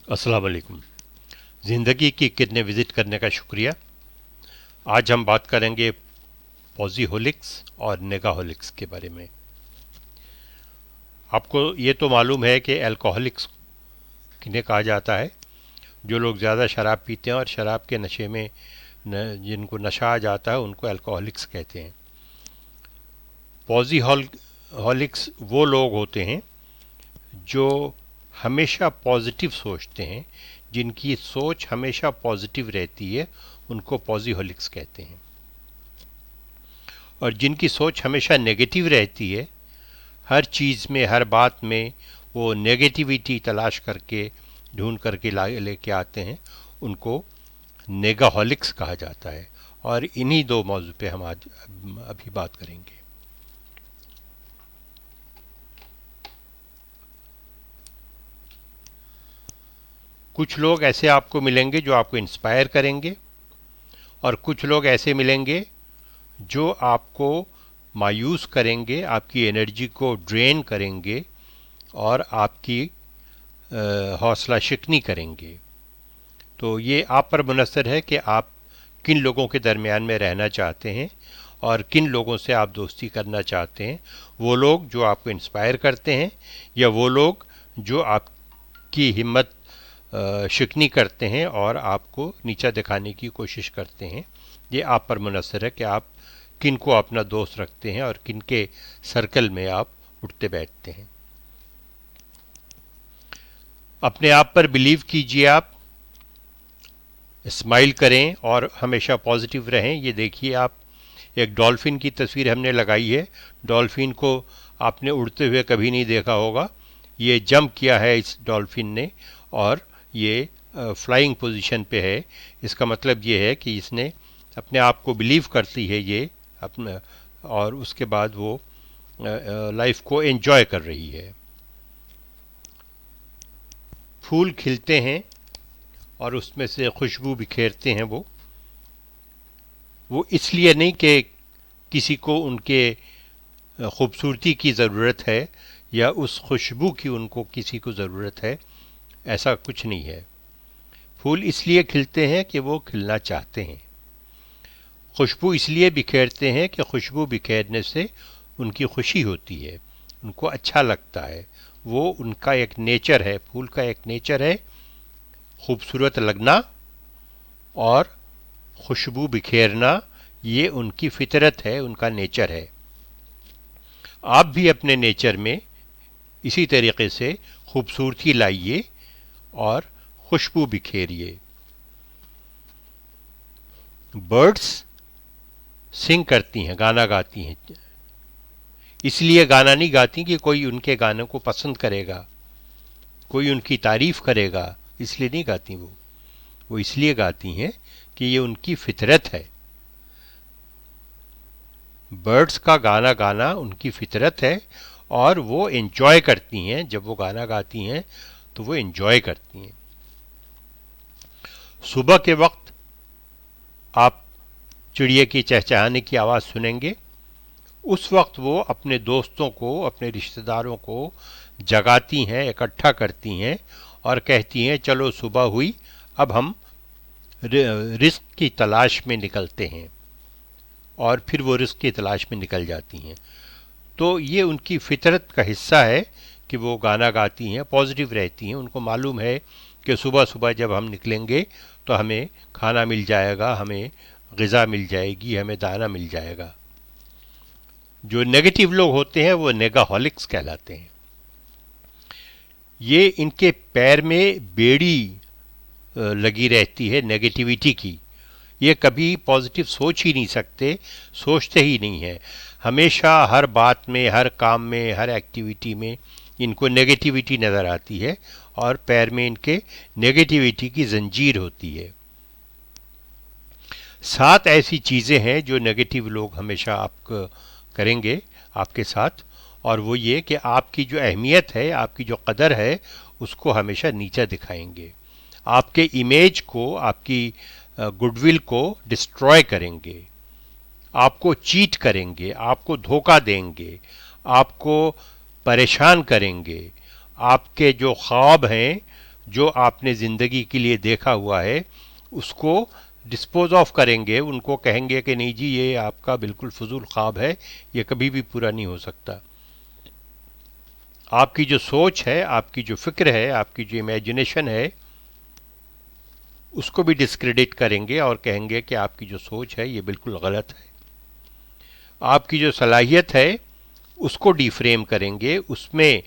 अस्सलाम वालेकुम। ज़िंदगी की कितने विज़िट करने का शुक्रिया। आज हम बात करेंगे पॉज़ीहोलिक्स और नेगाहोलिक्स के बारे में। आपको ये तो मालूम है कि अल्कोहलिक्स किन्हें कहा जाता है। जो लोग ज़्यादा शराब पीते हैं और शराब के नशे में जिनको नशा आ जाता है उनको अल्कोहलिक्स कहते हैं। पॉज़ीहोलिक्स वो लोग होते हैं जो हमेशा पॉजिटिव सोचते हैं, जिनकी सोच हमेशा पॉजिटिव रहती है, उनको पॉज़ीहोलिक्स कहते हैं। और जिनकी सोच हमेशा नेगेटिव रहती है, हर चीज़ में हर बात में वो नेगेटिविटी तलाश करके ढूंढ करके लेके आते हैं, उनको नेगाहोलिक्स कहा जाता है। और इन्हीं दो मौजू पे हम आज अभी बात करेंगे। कुछ लोग ऐसे आपको मिलेंगे जो आपको इंस्पायर करेंगे, और कुछ लोग ऐसे मिलेंगे जो आपको मायूस करेंगे, आपकी एनर्जी को ड्रेन करेंगे और आपकी हौसला शिकनी करेंगे। तो ये आप पर मुनसर है कि आप किन लोगों के दरमियान में रहना चाहते हैं और किन लोगों से आप दोस्ती करना चाहते हैं। वो लोग जो आपको इंस्पायर करते हैं या वो लोग जो आपकी हिम्मत शिकनी करते हैं और आपको नीचा दिखाने की कोशिश करते हैं। ये आप पर मुनसर है कि आप किन को अपना दोस्त रखते हैं और किन के सर्कल में आप उठते बैठते हैं। अपने आप पर बिलीव कीजिए, आप स्माइल करें और हमेशा पॉजिटिव रहें। ये देखिए, आप एक डॉल्फिन की तस्वीर हमने लगाई है। डॉल्फिन को आपने उड़ते हुए कभी नहीं देखा होगा। ये जंप किया है इस डॉल्फिन ने और ये फ्लाइंग पोजीशन पे है। इसका मतलब ये है कि इसने अपने आप को बिलीव करती है ये अपना, और उसके बाद वो लाइफ को एंजॉय कर रही है। फूल खिलते हैं और उसमें से खुशबू बिखेरते हैं वो इसलिए नहीं कि किसी को उनके खूबसूरती की ज़रूरत है या उस खुशबू की उनको किसी को ज़रूरत है, ऐसा कुछ नहीं है। फूल इसलिए खिलते हैं कि वो खिलना चाहते हैं। खुशबू इसलिए बिखेरते हैं कि खुशबू बिखेरने से उनकी खुशी होती है, उनको अच्छा लगता है। वो उनका एक नेचर है, फूल का एक नेचर है खूबसूरत लगना और खुशबू बिखेरना। ये उनकी फितरत है, उनका नेचर है। आप भी अपने नेचर में इसी तरीके से खूबसूरती लाइए और खुशबू बिखेरिए। बर्ड्स सिंग करती हैं, गाना गाती हैं। इसलिए गाना नहीं गाती कि कोई उनके गानों को पसंद करेगा, कोई उनकी तारीफ करेगा, इसलिए नहीं गाती वो इसलिए गाती हैं कि ये उनकी फितरत है। बर्ड्स का गाना गाना उनकी फितरत है और वो एंजॉय करती हैं। जब वो गाना गाती हैं तो वो एंजॉय करती हैं। सुबह के वक्त आप चिड़िया की चहचहाने की आवाज़ सुनेंगे। उस वक्त वो अपने दोस्तों को, अपने रिश्तेदारों को जगाती हैं, इकट्ठा करती हैं और कहती हैं चलो सुबह हुई, अब हम रिस्क की तलाश में निकलते हैं। और फिर वो रिस्क की तलाश में निकल जाती हैं। तो ये उनकी फितरत का हिस्सा है कि वो गाना गाती हैं, पॉजिटिव रहती हैं। उनको मालूम है कि सुबह सुबह जब हम निकलेंगे तो हमें खाना मिल जाएगा, हमें ग़िज़ा मिल जाएगी, हमें दाना मिल जाएगा। जो नेगेटिव लोग होते हैं वो नेगाहोलिक्स कहलाते हैं। ये इनके पैर में बेड़ी लगी रहती है नेगेटिविटी की। ये कभी पॉजिटिव सोच ही नहीं सकते, सोचते ही नहीं है। हमेशा हर बात में, हर काम में, हर एक्टिविटी में इनको नेगेटिविटी नज़र आती है और पैर में इनके नेगेटिविटी की जंजीर होती है। 7 ऐसी चीज़ें हैं जो नेगेटिव लोग हमेशा आप करेंगे आपके साथ, और वो ये कि आपकी जो अहमियत है, आपकी जो कदर है, उसको हमेशा नीचा दिखाएंगे। आपके इमेज को, आपकी गुडविल को डिस्ट्रॉय करेंगे, आपको चीट करेंगे, आपको धोखा देंगे, आपको परेशान करेंगे। आपके जो ख्वाब हैं, जो आपने ज़िंदगी के लिए देखा हुआ है उसको डिस्पोज ऑफ करेंगे, उनको कहेंगे कि नहीं जी ये आपका बिल्कुल फजूल ख्वाब है, ये कभी भी पूरा नहीं हो सकता। आपकी जो सोच है, आपकी जो फिक्र है, आपकी जो इमेजिनेशन है, उसको भी डिस्क्रेडिट करेंगे और कहेंगे कि आपकी जो सोच है ये बिल्कुल गलत है। आपकी जो सलाहियत है उसको डिफ्रेम करेंगे, उसमें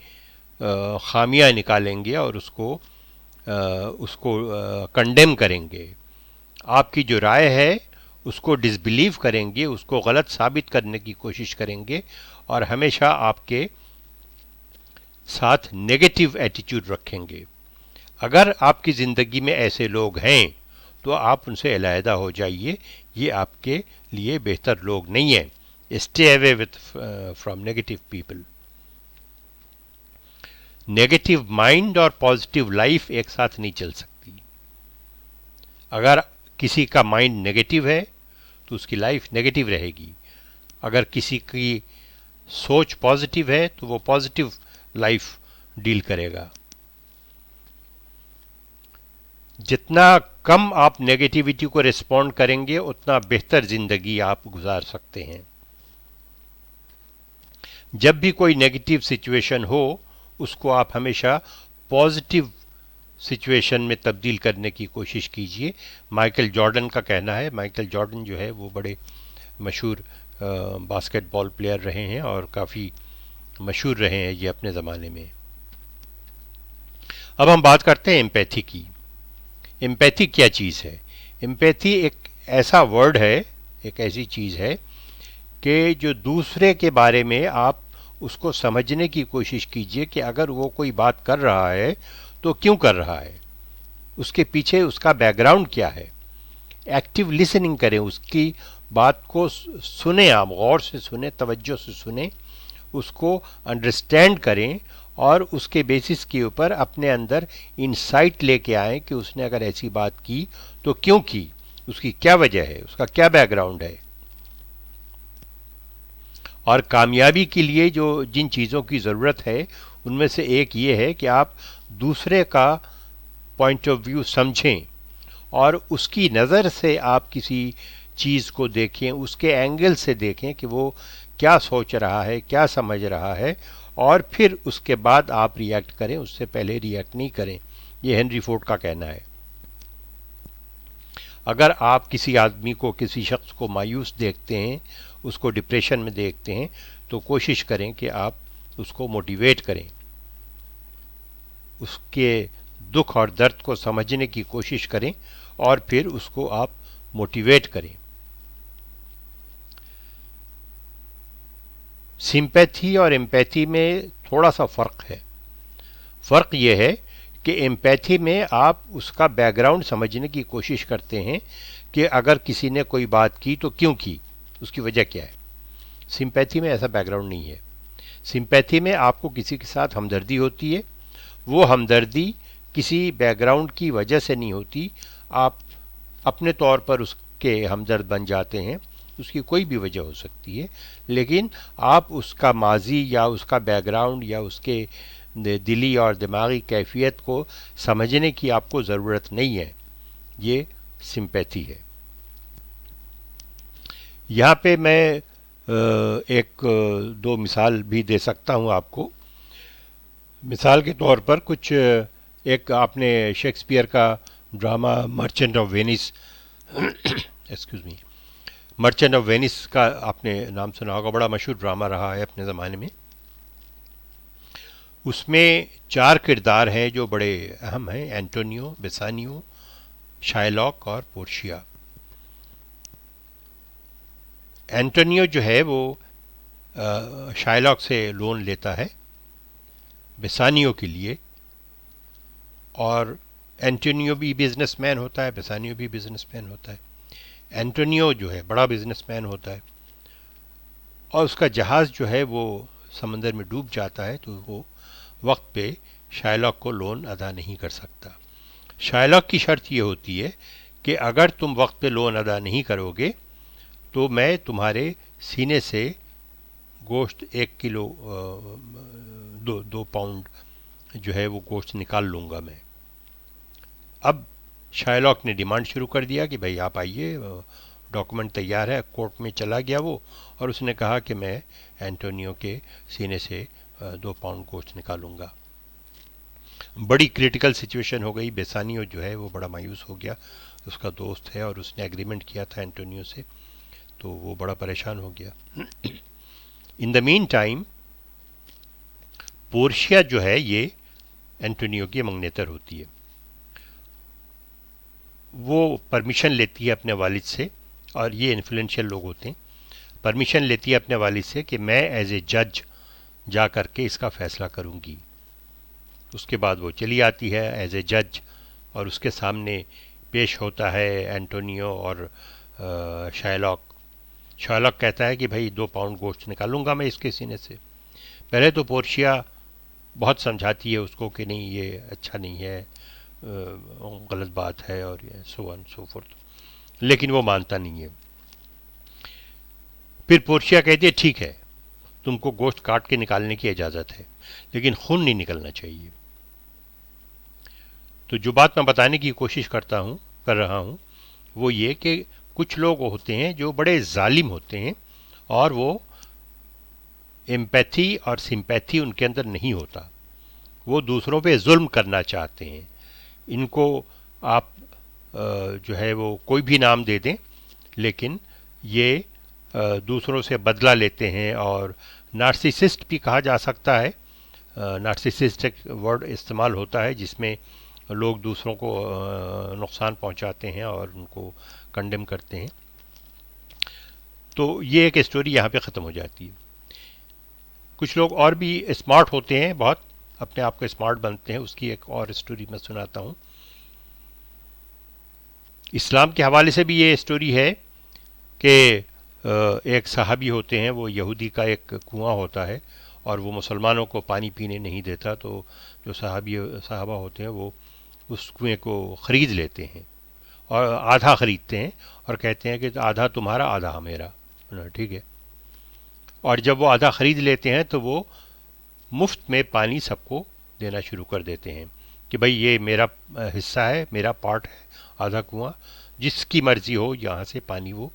खामियां निकालेंगे और उसको कंडेम करेंगे। आपकी जो राय है उसको डिसबिलीव करेंगे, उसको गलत साबित करने की कोशिश करेंगे और हमेशा आपके साथ नेगेटिव एटीट्यूड रखेंगे। अगर आपकी ज़िंदगी में ऐसे लोग हैं तो आप उनसे अलहदा हो जाइए, ये आपके लिए बेहतर लोग नहीं हैं। Stay away with from negative people. Negative mind और पॉजिटिव लाइफ एक साथ नहीं चल सकती। अगर किसी का माइंड नेगेटिव है तो उसकी लाइफ नेगेटिव रहेगी। अगर किसी की सोच पॉजिटिव है तो वो पॉजिटिव लाइफ डील करेगा। जितना कम आप नेगेटिविटी को रिस्पॉन्ड करेंगे उतना बेहतर जिंदगी आप गुजार सकते हैं। जब भी कोई नेगेटिव सिचुएशन हो उसको आप हमेशा पॉजिटिव सिचुएशन में तब्दील करने की कोशिश कीजिए। माइकल जॉर्डन का कहना है, माइकल जॉर्डन जो है वो बड़े मशहूर बास्केटबॉल प्लेयर रहे हैं और काफ़ी मशहूर रहे हैं ये अपने ज़माने में। अब हम बात करते हैं एम्पैथी की। एम्पैथी क्या चीज़ है? एम्पैथी एक ऐसा वर्ड है, एक ऐसी चीज़ है कि जो दूसरे के बारे में आप उसको समझने की कोशिश कीजिए कि अगर वो कोई बात कर रहा है तो क्यों कर रहा है, उसके पीछे उसका बैकग्राउंड क्या है। एक्टिव लिसनिंग करें, उसकी बात को सुने, आप गौर से सुने, तवज्जो से सुने, उसको अंडरस्टैंड करें और उसके बेसिस के ऊपर अपने अंदर इंसाइट लेके आएं कि उसने अगर ऐसी बात की तो क्यों की, उसकी क्या वजह है, उसका क्या बैकग्राउंड है। और कामयाबी के लिए जो जिन चीज़ों की ज़रूरत है उनमें से एक ये है कि आप दूसरे का पॉइंट ऑफ व्यू समझें और उसकी नज़र से आप किसी चीज़ को देखें, उसके एंगल से देखें कि वो क्या सोच रहा है, क्या समझ रहा है, और फिर उसके बाद आप रिएक्ट करें, उससे पहले रिएक्ट नहीं करें। ये हेनरी फोर्ड का कहना है। अगर आप किसी आदमी को, किसी शख्स को मायूस देखते हैं, उसको डिप्रेशन में देखते हैं, तो कोशिश करें कि आप उसको मोटिवेट करें, उसके दुख और दर्द को समझने की कोशिश करें और फिर उसको आप मोटिवेट करें। सिंपैथी और एम्पैथी में थोड़ा सा फ़र्क है। फ़र्क यह है कि एम्पैथी में आप उसका बैकग्राउंड समझने की कोशिश करते हैं कि अगर किसी ने कोई बात की तो क्यों की, उसकी वजह क्या है। सिंपैथी में ऐसा बैकग्राउंड नहीं है। सिंपैथी में आपको किसी के साथ हमदर्दी होती है, वो हमदर्दी किसी बैकग्राउंड की वजह से नहीं होती, आप अपने तौर पर उसके हमदर्द बन जाते हैं। उसकी कोई भी वजह हो सकती है, लेकिन आप उसका माजी या उसका बैकग्राउंड या उसके दिली और दिमागी कैफियत को समझने की आपको ज़रूरत नहीं है। ये सिंपैथी है। यहाँ पे मैं एक दो मिसाल भी दे सकता हूँ आपको। मिसाल के तौर पर कुछ एक आपने शेक्सपियर का drama merchant of Venice excuse me, merchant of Venice का आपने नाम सुना होगा, बड़ा मशहूर ड्रामा रहा है अपने ज़माने में। उसमें चार किरदार हैं जो बड़े अहम हैं, एंटोनियो, बेसानियो, शाइलॉक और पोर्शिया। एंटोनियो जो है वो शाइलॉक से लोन लेता है बेसानियो के लिए, और एंटोनियो भी बिजनेसमैन होता है, बेसानियो भी बिजनेसमैन होता है। एंटोनियो जो है बड़ा बिजनेसमैन होता है और उसका जहाज़ जो है वो समंदर में डूब जाता है, तो वो वक्त पे शाइलॉक को लोन अदा नहीं कर सकता। शाइलॉक की शर्त ये होती है कि अगर तुम वक्त पे लोन अदा नहीं करोगे तो मैं तुम्हारे सीने से गोश्त 1 किलो 2 पाउंड जो है वो गोश्त निकाल लूँगा मैं। अब शायलॉक ने डिमांड शुरू कर दिया कि भाई आप आइए, डॉक्यूमेंट तैयार है। कोर्ट में चला गया वो, और उसने कहा कि मैं एंटोनियो के सीने से 2 पाउंड गोश्त निकालूंगा। बड़ी क्रिटिकल सिचुएशन हो गई। बेसानियो जो है वो बड़ा मायूस हो गया, उसका दोस्त है और उसने एग्रीमेंट किया था एंटोनियो से, तो वो बड़ा परेशान हो गया। In the mean time Portia जो है ये एंटोनियो की मंगनेतर होती है। वो परमिशन लेती है अपने वालिद से, और ये इन्फ्लुएंशियल लोग होते हैं। परमिशन लेती है अपने वालिद से कि मैं एज ए जज जा करके इसका फैसला करूंगी। उसके बाद वो चली आती है एज ए जज, और उसके सामने पेश होता है एंटोनियो और शायलॉक। शायलॉक कहता है कि भाई 2 पाउंड गोश्त निकालूंगा मैं इसके सीने से। पहले तो पोर्शिया बहुत समझाती है उसको कि नहीं, ये अच्छा नहीं है, गलत बात है, और ये सो ऑन सो फोर्थ, लेकिन वो मानता नहीं है। फिर पोर्शिया कहती है ठीक है, तुमको गोश्त काट के निकालने की इजाज़त है, लेकिन खून नहीं निकलना चाहिए। तो जो बात मैं बताने की कोशिश कर रहा हूँ वो ये कि कुछ लोग होते हैं जो बड़े जालिम होते हैं, और वो एम्पैथी और सिंपैथी उनके अंदर नहीं होता। वो दूसरों पे जुल्म करना चाहते हैं। इनको आप जो है वो कोई भी नाम दे दें, लेकिन ये दूसरों से बदला लेते हैं, और नार्सिसिस्ट भी कहा जा सकता है। नार्सिसिस्ट एक वर्ड इस्तेमाल होता है जिसमें लोग दूसरों को नुकसान पहुंचाते हैं और उनको कंडेम करते हैं। तो ये एक स्टोरी यहाँ पे ख़त्म हो जाती है। कुछ लोग और भी स्मार्ट होते हैं, बहुत अपने आप को स्मार्ट बनते हैं। उसकी एक और स्टोरी मैं सुनाता हूँ। इस्लाम के हवाले से भी ये स्टोरी है कि एक सहाबी होते हैं, वो यहूदी का एक कुआं होता है और वो मुसलमानों को पानी पीने नहीं देता। तो जो साहबा होते हैं वो उस कुएं को ख़रीद लेते हैं, और आधा ख़रीदते हैं और कहते हैं कि आधा तुम्हारा आधा मेरा, ठीक है। और जब वो आधा ख़रीद लेते हैं तो वो मुफ्त में पानी सबको देना शुरू कर देते हैं कि भाई ये मेरा हिस्सा है, मेरा पार्ट है, आधा कुआं, जिसकी मर्ज़ी हो यहाँ से पानी वो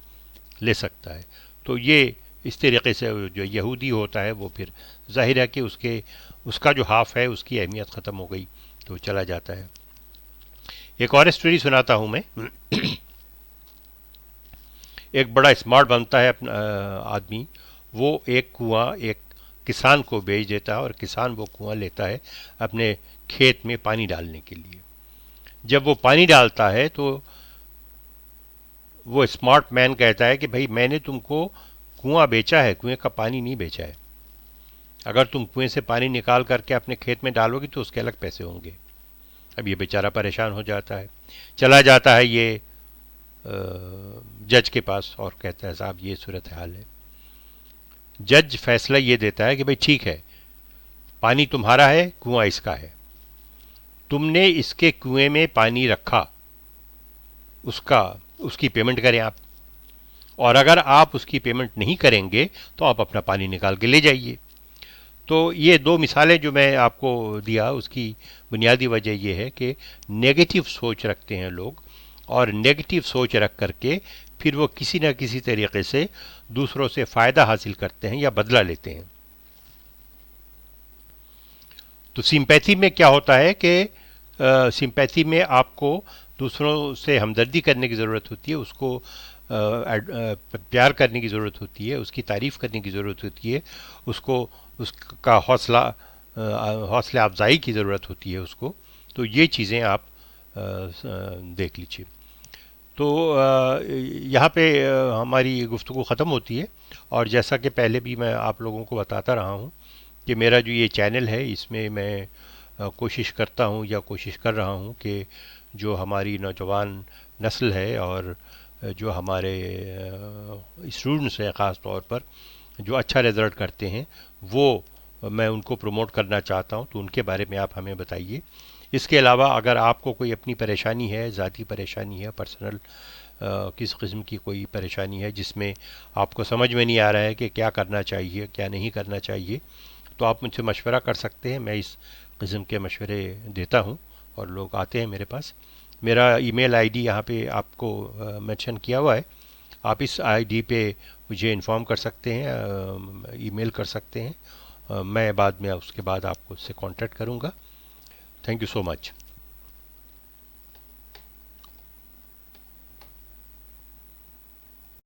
ले सकता है। तो ये इस तरीके से जो यहूदी होता है वो फिर जाहिर है कि उसका जो हाफ है उसकी अहमियत ख़त्म हो गई, तो चला जाता है। एक और स्टोरी सुनाता हूँ मैं। एक बड़ा स्मार्ट बनता है अपना आदमी, वो एक कुआं एक किसान को बेच देता है, और किसान वो कुआं लेता है अपने खेत में पानी डालने के लिए। जब वो पानी डालता है तो वो स्मार्ट मैन कहता है कि भाई मैंने तुमको कुआं बेचा है, कुएं का पानी नहीं बेचा है। अगर तुम कुएं से पानी निकाल करके अपने खेत में डालोगे तो उसके अलग पैसे होंगे। अब ये बेचारा परेशान हो जाता है, चला जाता है ये जज के पास और कहता है साहब ये सूरत हाल है। जज फैसला ये देता है कि भाई ठीक है, पानी तुम्हारा है, कुआं इसका है, तुमने इसके कुएं में पानी रखा, उसकी पेमेंट करें आप, और अगर आप उसकी पेमेंट नहीं करेंगे तो आप अपना पानी निकाल के ले जाइए। तो ये 2 मिसालें जो मैं आपको दिया, उसकी बुनियादी वजह यह है कि नेगेटिव सोच रखते हैं लोग, और नेगेटिव सोच रख करके फिर वो किसी न किसी तरीके से दूसरों से फ़ायदा हासिल करते हैं या बदला लेते हैं। तो सिंपैथी में क्या होता है कि सिंपैथी में आपको दूसरों से हमदर्दी करने की ज़रूरत होती है, उसको प्यार करने की ज़रूरत होती है, उसकी तारीफ़ करने की ज़रूरत होती है, उसका हौसला अफजाई की ज़रूरत होती है उसको। तो ये चीज़ें आप देख लीजिए। तो यहाँ पे हमारी गुफ्तगू ख़त्म होती है, और जैसा कि पहले भी मैं आप लोगों को बताता रहा हूँ कि मेरा जो ये चैनल है इसमें मैं कोशिश करता हूँ या कोशिश कर रहा हूँ कि जो हमारी नौजवान नस्ल है और जो हमारे स्टूडेंट्स हैं ख़ास तौर पर जो अच्छा रिज़ल्ट करते हैं, वो मैं उनको प्रमोट करना चाहता हूँ। तो उनके बारे में आप हमें बताइए। इसके अलावा अगर आपको कोई अपनी परेशानी है, ज़ाती परेशानी है, पर्सनल किस किस्म की कोई परेशानी है जिसमें आपको समझ में नहीं आ रहा है कि क्या करना चाहिए क्या नहीं करना चाहिए, तो आप मुझसे मशवरा कर सकते हैं। मैं इस किस्म के मशवरे देता हूँ और लोग आते हैं मेरे पास। मेरा ईमेल आईडी यहाँ पे आपको मेंशन किया हुआ है। आप इस आईडी पे मुझे इन्फॉर्म कर सकते हैं, ईमेल कर सकते हैं। मैं बाद में उसके बाद आपको उससे कांटेक्ट करूँगा। Thank you so much.